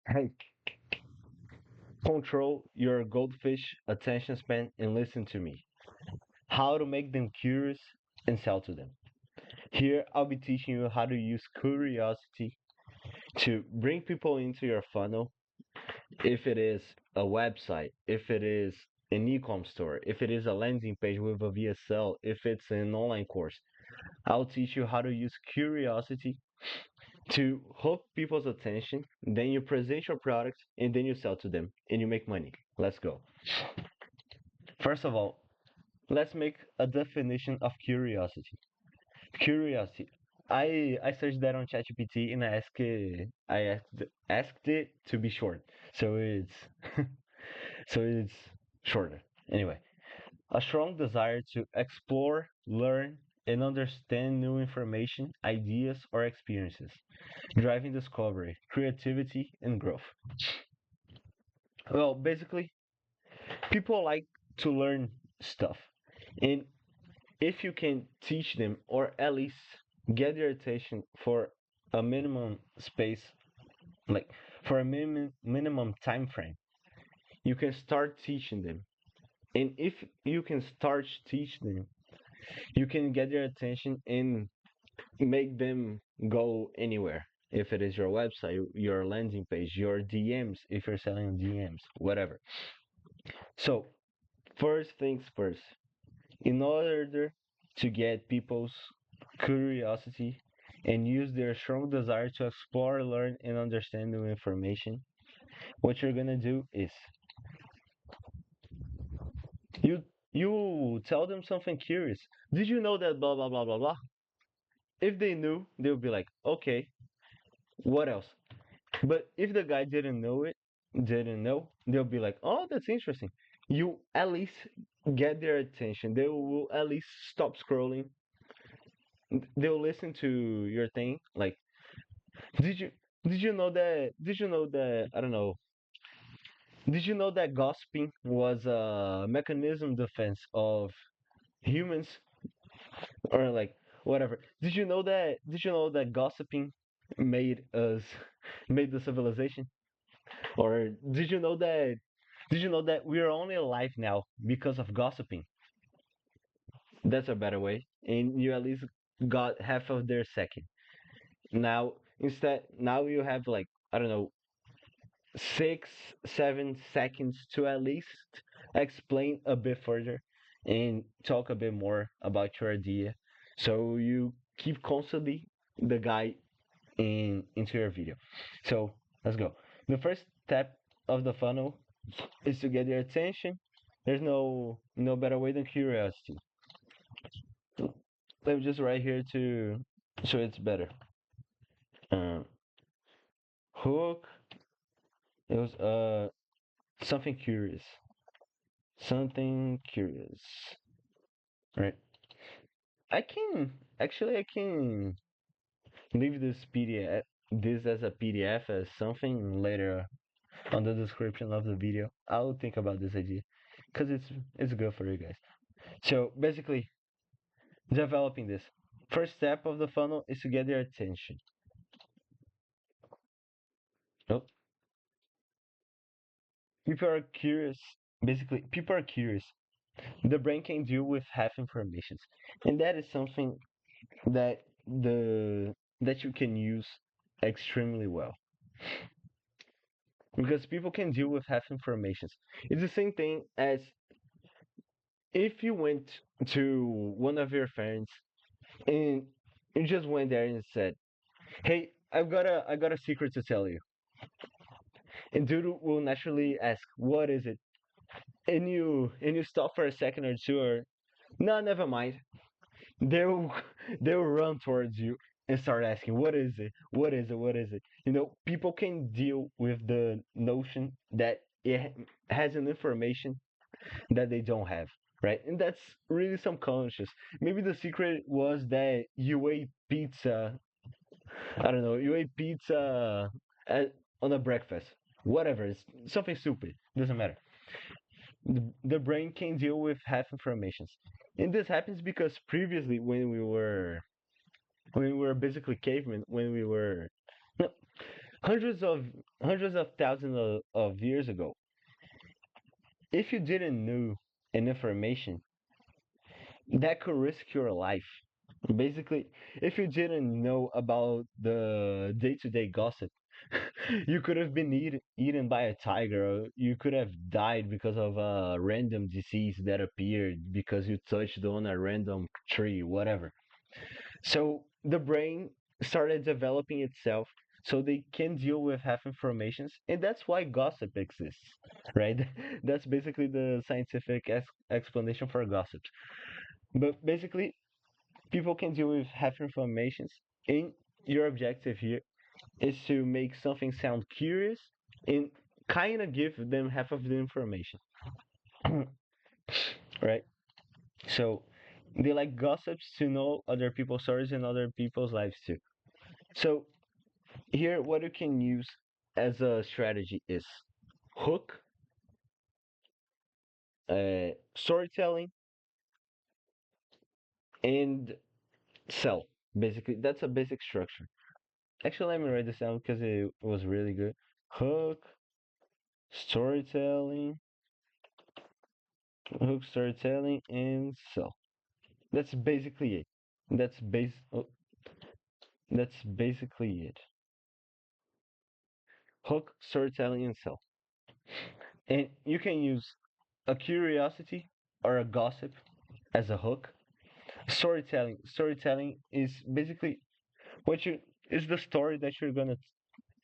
Hey, control your goldfish attention span and listen to me. How to make them curious and sell to them. Here, I'll be teaching you how to use curiosity to bring people into your funnel. If it is a website, if it is an e-com store, if it is a landing page with a VSL, if it's an online course, I'll teach you how to use curiosity to hook people's attention. Then you present your product and then you sell to them and you make money. Let's go. First of all, let's make a definition of curiosity. Curiosity. I searched that on ChatGPT and I asked it to be short, so it's so it's shorter. Anyway, a strong desire to explore, learn, and understand new information, ideas, or experiences, driving discovery, creativity, and growth. Well, basically, people like to learn stuff, and if you can teach them or at least get their attention for a minimum space, like for a minimum time frame, you can start teaching them. And if you can start teaching them, you can get their attention and make them go anywhere. If it is your website, your landing page, your DMs, if you're selling DMs, whatever. So, first things first, in order to get people's curiosity and use their strong desire to explore, learn, and understand new information, what you're gonna do is you you tell them something curious. Did you know that blah blah blah blah blah? If they knew, they would be like, okay, what else? But if the guy didn't know, they'll be like, oh, that's interesting. You at least get their attention. They will at least stop scrolling. They'll listen to your thing. Like, did you did you know that? Did you know that? I don't know. Did you know that gossiping was a mechanism defense of humans, or like whatever? Did you know that gossiping made us made the civilization? Or did you know that we're only alive now because of gossiping? That's a better way. And you at least got half of their second. Now you have like, I don't know, 6, 7 seconds to at least explain a bit further and talk a bit more about your idea. So you keep constantly the guy into your video. So let's go. The first step of the funnel is to get their attention. There's no better way than curiosity. Let me just write here to so it's better. Um, hook. It was something curious. Something curious. Right. I can leave this as a PDF as something later on the description of the video. I'll think about this idea because it's good for you guys. So basically, developing this. First step of the funnel is to get their attention. Oh, people are curious. Basically, people are curious. The brain can deal with half information, and that is something that the that you can use extremely well because people can deal with half information. It's the same thing as if you went to one of your friends and you just went there and said, "Hey, I got a secret to tell you," and dude will naturally ask, "What is it?" And you stop for a second or two, or no, never mind. They'll they'll run towards you and start asking, "What is it? What is it? What is it?" People can deal with the notion that has an information that they don't have, right? And that's really subconscious. Maybe the secret was that you ate pizza. I don't know. You ate pizza on a breakfast. Whatever. It's something stupid. Doesn't matter. The brain can deal with half informations, and this happens because previously, when we were basically cavemen, when we were no, hundreds of hundreds of thousands of years ago, if you didn't know an information that could risk your life. Basically, if you didn't know about the day-to-day gossip, you could have been eaten by a tiger, or you could have died because of a random disease that appeared because you touched on a random tree, whatever. So the brain started developing itself so they can deal with half informations, and that's why gossip exists, right? That's basically the scientific explanation for gossip. But basically, people can deal with half informations, and your objective here is to make something sound curious and kind of give them half of the information, right? So they like gossips to know other people's stories and other people's lives too. So here, what you can use as a strategy is hook, storytelling, and sell. Basically, that's a basic structure. Actually, let me write this down because it was really good. Hook, storytelling, hook, storytelling, and sell. That's basically it. That's base. Oh, that's basically it. Hook, storytelling, and sell. And you can use a curiosity or a gossip as a hook. Storytelling is basically what you is the story that you're gonna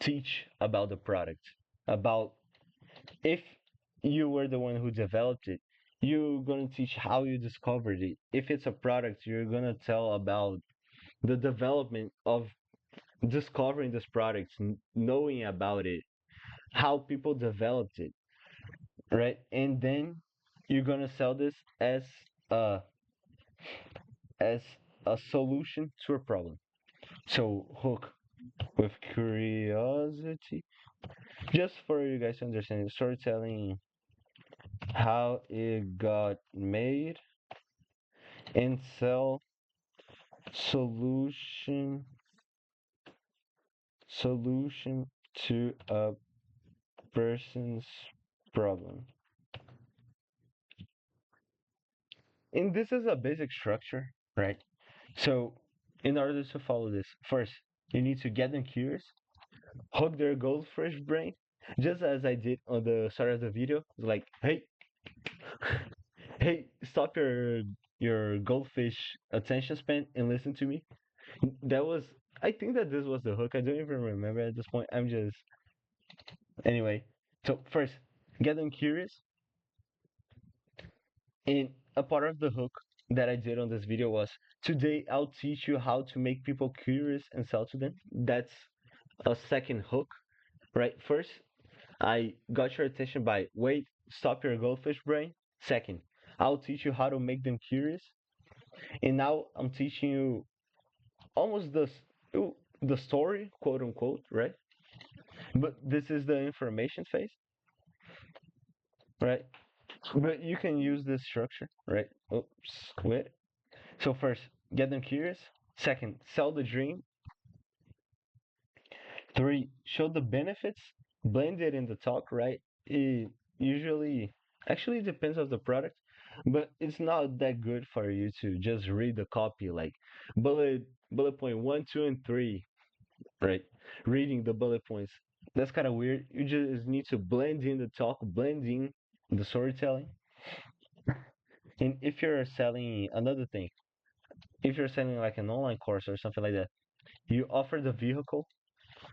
teach about the product, about if you were the one who developed it, you're going to teach how you discovered it. If it's a product, you're going to tell about the development of discovering this product, knowing about it, how people developed it, right? And then you're going to sell this a as a solution to a problem. So hook with curiosity, just for you guys to understand, storytelling, how it got made, and sell solution solution to a person's problem. And this is a basic structure, right? So in order to follow this, first you need to get them curious, hook their goldfish brain, just as I did on the start of the video. Like, hey, hey, stop your goldfish attention span and listen to me. That was, I think that this was the hook. I don't even remember at this point. I'm just, anyway. So first, get them curious, and a part of the hook that I did on this video was today I'll teach you how to make people curious and sell to them. That's a second hook, right? First, I got your attention by wait, stop your goldfish brain. Second, I'll teach you how to make them curious, and now I'm teaching you almost the story, quote unquote, right? But this is the information phase, right? But you can use this structure, right? Oops, wait. So first, get them curious. Second, sell the dream. Three, show the benefits. Blend it in the talk, right? It usually actually depends on the product, but it's not that good for you to just read the copy like bullet point one, two, and three, right? Reading the bullet points. That's kind of weird. You just need to blend in the talk, blend in the storytelling. And if you're selling another thing, if you're selling like an online course or something like that, you offer the vehicle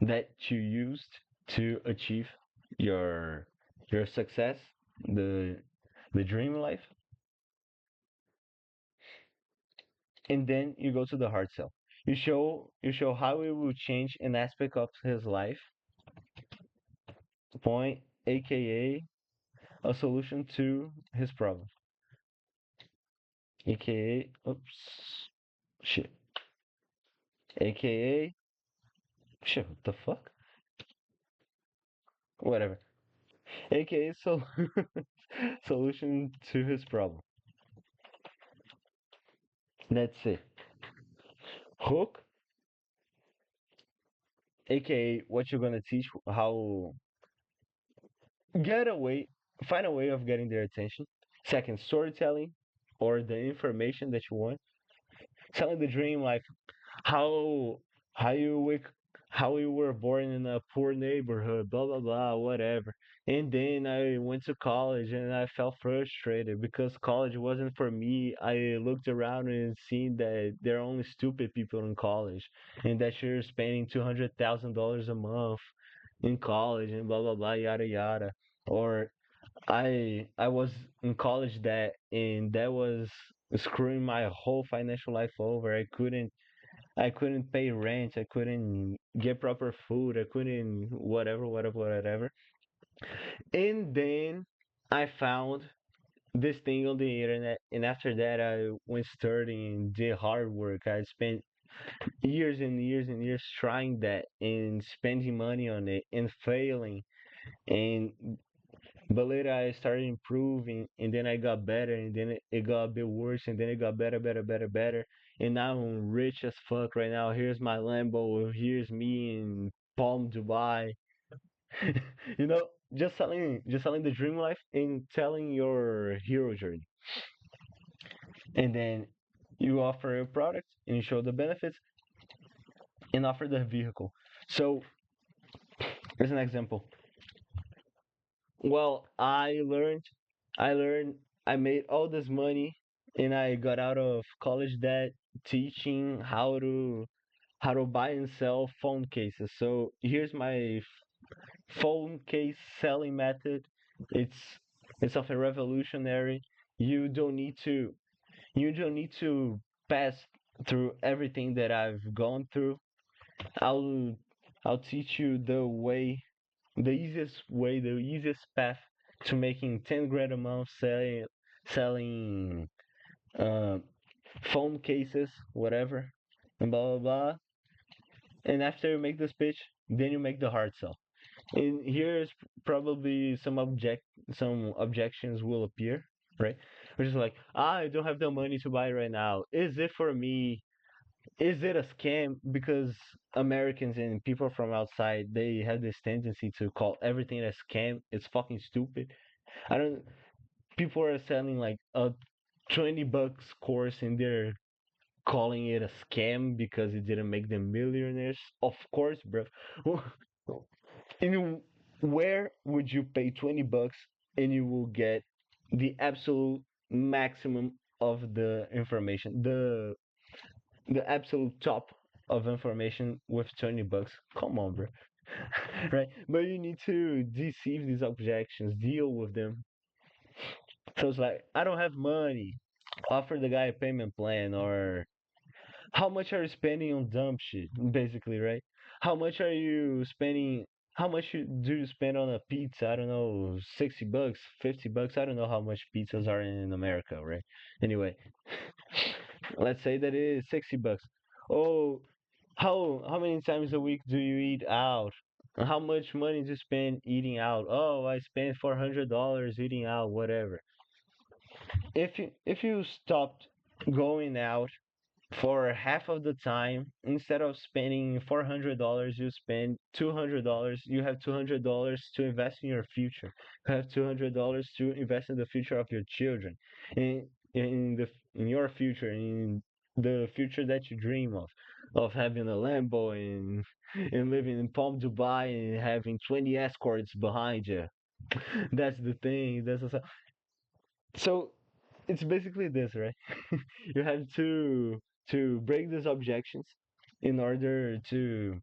that you used to achieve your your success, the the dream life, and then you go to the hard sell. You show how it will change an aspect of his life, point, aka a solution to his problem, aka oops shit, aka shit, what the fuck, whatever, aka solution to his problem. That's it. Hook, aka what you're gonna teach, how get away, find a way of getting their attention. Second, storytelling or the information that you want. Telling the dream, like how how you wake, how you were born in a poor neighborhood, blah blah blah, whatever. And then I went to college and I felt frustrated because college wasn't for me. I looked around and seen that there are only stupid people in college, and that you're spending $200,000 a month in college and blah blah blah, yada yada. Or I was in college that, and that was screwing my whole financial life over. I couldn't pay rent. I couldn't get proper food. I couldn't whatever, whatever, whatever. And then I found this thing on the internet, and after that, I went studying and did hard work. I spent years and years and years trying that and spending money on it and failing. And but later I started improving, and then I got better, and then it got a bit worse, and then it got better, better, better, better. And now I'm rich as fuck right now. Here's my Lambo. Here's me in Palm, Dubai. you know, just selling the dream life and telling your hero journey. And then you offer a product and you show the benefits and offer the vehicle. So, as an example, well, I learned, I made all this money, and I got out of college debt teaching how to buy and sell phone cases. So here's my phone case selling method. It's it's of a revolutionary. You don't need to you don't need to pass through everything that I've gone through. I'll I'll teach you the easiest path to making 10 grand a month selling uh, phone cases, whatever, and blah blah blah. And after you make this pitch, then you make the hard sell. And here's probably some objections will appear, right? Which is like, I don't have the money to buy right now. Is it for me? Is it a scam? Because Americans and people from outside, they have this tendency to call everything a scam. It's fucking stupid. I don't. People are selling like a $20 course and they're calling it a scam because it didn't make them millionaires. Of course, bro. And where would you pay $20 and you will get the absolute maximum of the information, the absolute top of information with $20? Come on, bro. Right? But you need to deceive these objections, deal with them. So it's like, I don't have money. Offer the guy a payment plan, or how much are you spending on dumb shit, basically, right? How much are you spending? How much do you spend on a pizza? I don't know, $60, $50. I don't know how much pizzas are in America, right? Anyway, let's say that it is $60. Oh, how many times a week do you eat out? How much money do you spend eating out? Oh, I spend $400 eating out, whatever. If you stopped going out for half of the time, instead of spending $400, you spend $200. You have $200 to invest in your future. You have $200 to invest in the future of your children, in in your future, in the future that you dream of having a Lambo and living in Palm Dubai and having 20 escorts behind you. That's the thing. So it's basically this, right? You have to break these objections in order to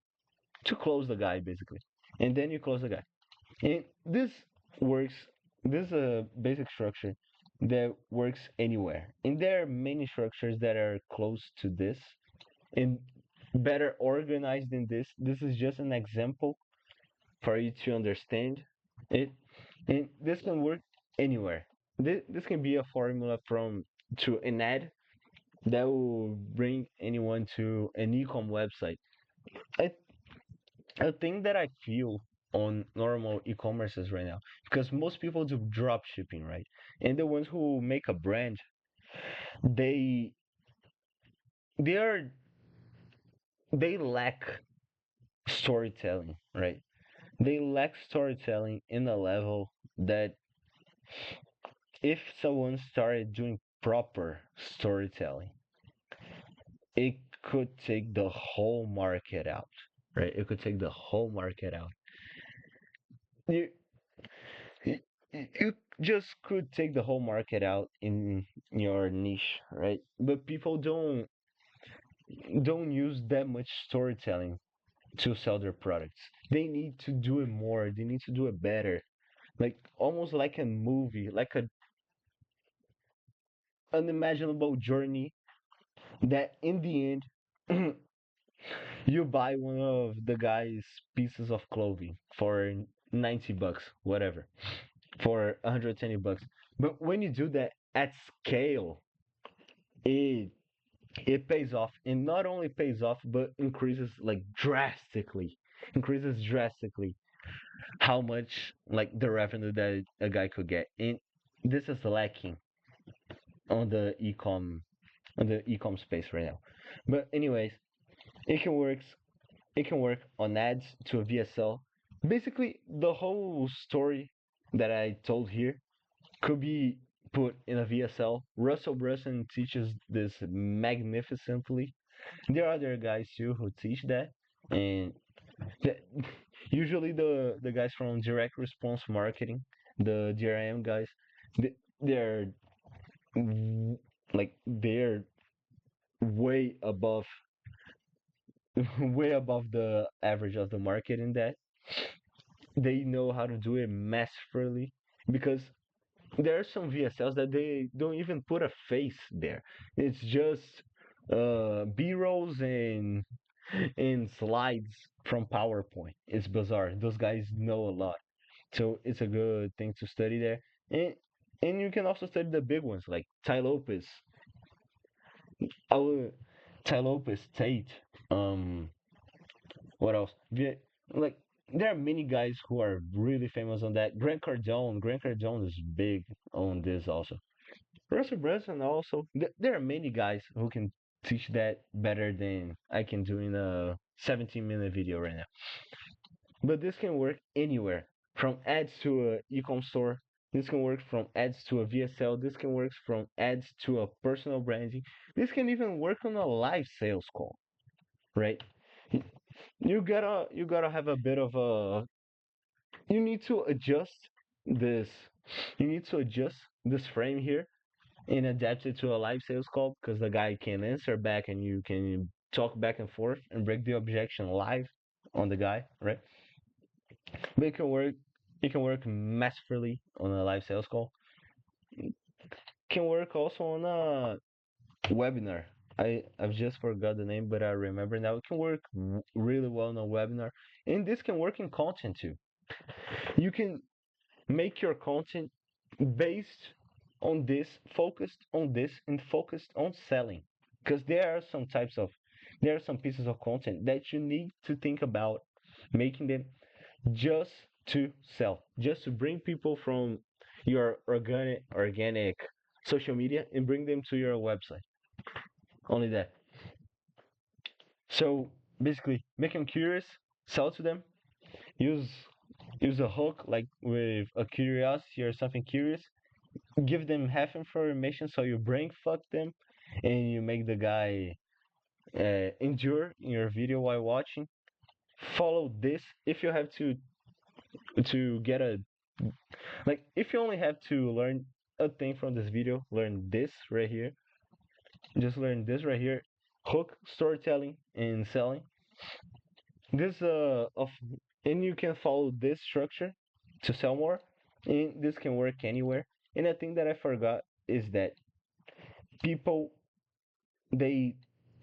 close the guy, basically, and then you close the guy. And this works. This is a basic structure that works anywhere. And there are many structures that are close to this and better organized than this. This is just an example for you to understand it. And this can work anywhere. This can be a formula from to an ad that will bring anyone to an e-com website. I a thing that I feel on normal e-commerces right now, because most people do drop shipping, right? And the ones who make a brand, they they are they lack storytelling, right? They lack storytelling in a level that if someone started doing proper storytelling, it could take the whole market out, right? It could take the whole market out. You, you, you just could take the whole market out in your niche, right? But people don't use that much storytelling to sell their products. They need to do it more. They need to do it better. Like almost like a movie, like a unimaginable journey that in the end you buy one of the guy's pieces of clothing for 90 bucks, whatever, for 120 bucks. But when you do that at scale, it it pays off, and not only pays off but increases like drastically, increases drastically how much like the revenue that a guy could get. And this is lacking on the ecom space right now. But anyways, it can work. It can work on ads to a VSL. Basically, the whole story that I told here could be put in a VSL. Russell Brunson teaches this magnificently. There are other guys too who teach that, and the, usually the guys from direct response marketing, the DRM guys, they're they're way above way above the average of the market in that. They know how to do it masterfully because there are some VSLs that they don't even put a face there. It's just B-rolls and slides from PowerPoint. It's bizarre. Those guys know a lot. So it's a good thing to study there. And and you can also study the big ones like Ty Lopez. Our Ty Lopez Tate. Um what else? Like there are many guys who are really famous on that. Grant Cardone is big on this also. Russell Brunson also. There are many guys who can teach that better than I can do in a 17-minute video right now. But this can work anywhere, from ads to a e-com store. This can work from ads to a VSL. This can work from ads to a personal branding. This can even work on a live sales call, right? You gotta have a bit of a you need to adjust this you need to adjust this frame here and adapt it to a live sales call because the guy can answer back and you can talk back and forth and break the objection live on the guy, right? But it can work masterfully on a live sales call. It can work also on a webinar. I've just forgot the name, but I remember now. It can work really well on a webinar, and this can work in content too. You can make your content based on this, focused on this, and focused on selling. Because there are some pieces of content that you need to think about making them just to sell, just to bring people from your organic social media and bring them to your website. Only that. So basically, make them curious, sell to them, use use a hook like with a curiosity or something curious, give them half information so you brain fuck them and you make the guy endure in your video while watching. Follow this if you have to get a like if you only have to learn a thing from this video, learn this right here. Just learn this right here. Hook, storytelling, and selling. This of and you can follow this structure to sell more. And this can work anywhere. And a thing that I forgot is that people they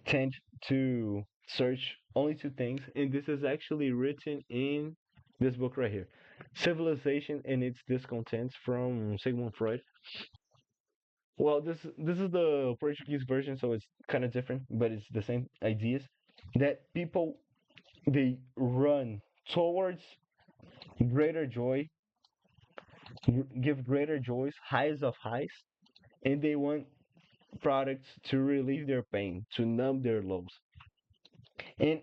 tend to search only two things, and this is actually written in this book right here, Civilization and Its Discontents from Sigmund Freud. Well, this is the Portuguese version, so it's kind of different, but it's the same ideas that people they run towards greater joy, give greater joys, highs of highs, and they want products to relieve their pain, to numb their lows. And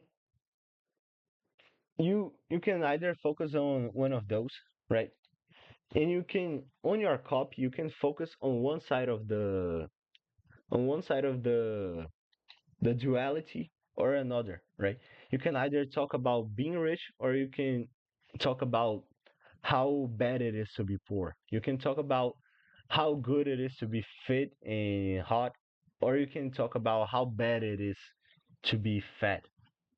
you can either focus on one of those, right? And you can on your copy you can focus on one side of the duality or another, right? You can either talk about being rich or you can talk about how bad it is to be poor. You can talk about how good it is to be fit and hot, or you can talk about how bad it is to be fat,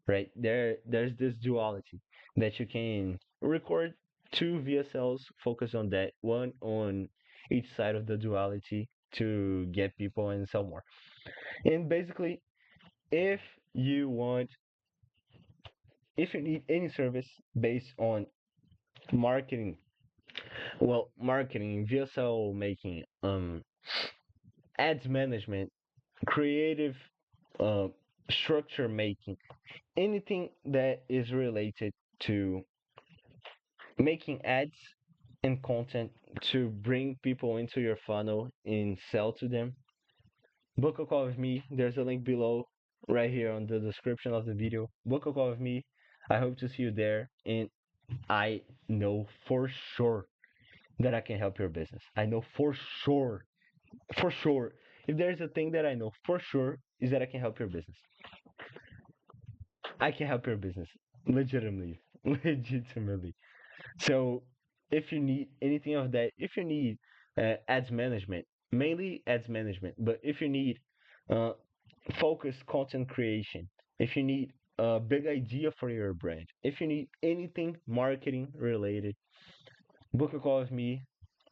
right? There's this duality that you can record two VSLs, focus on that one on each side of the duality to get people and sell more. And basically, if you want, if you need any service based on marketing, well, marketing, VSL making, ads management, creative, uh, structure making, anything that is related to making ads and content to bring people into your funnel and sell to them, book a call with me. There's a link below right here on the description of the video. Book a call with me. I hope to see you there. And I know for sure that I can help your business. I know for sure. If there's a thing that I know for sure is that I can help your business. I can help your business legitimately, legitimately. So if you need anything of that, if you need ads management, mainly ads management, but if you need uh, focused content creation, if you need a big idea for your brand, if you need anything marketing related, book a call with me.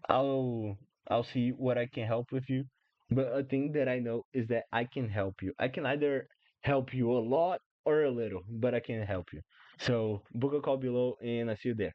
I'll I'll see what I can help with you. But a thing that I know is that I can help you. I can either help you a lot or a little, but I can help you. So book a call below and I see you there.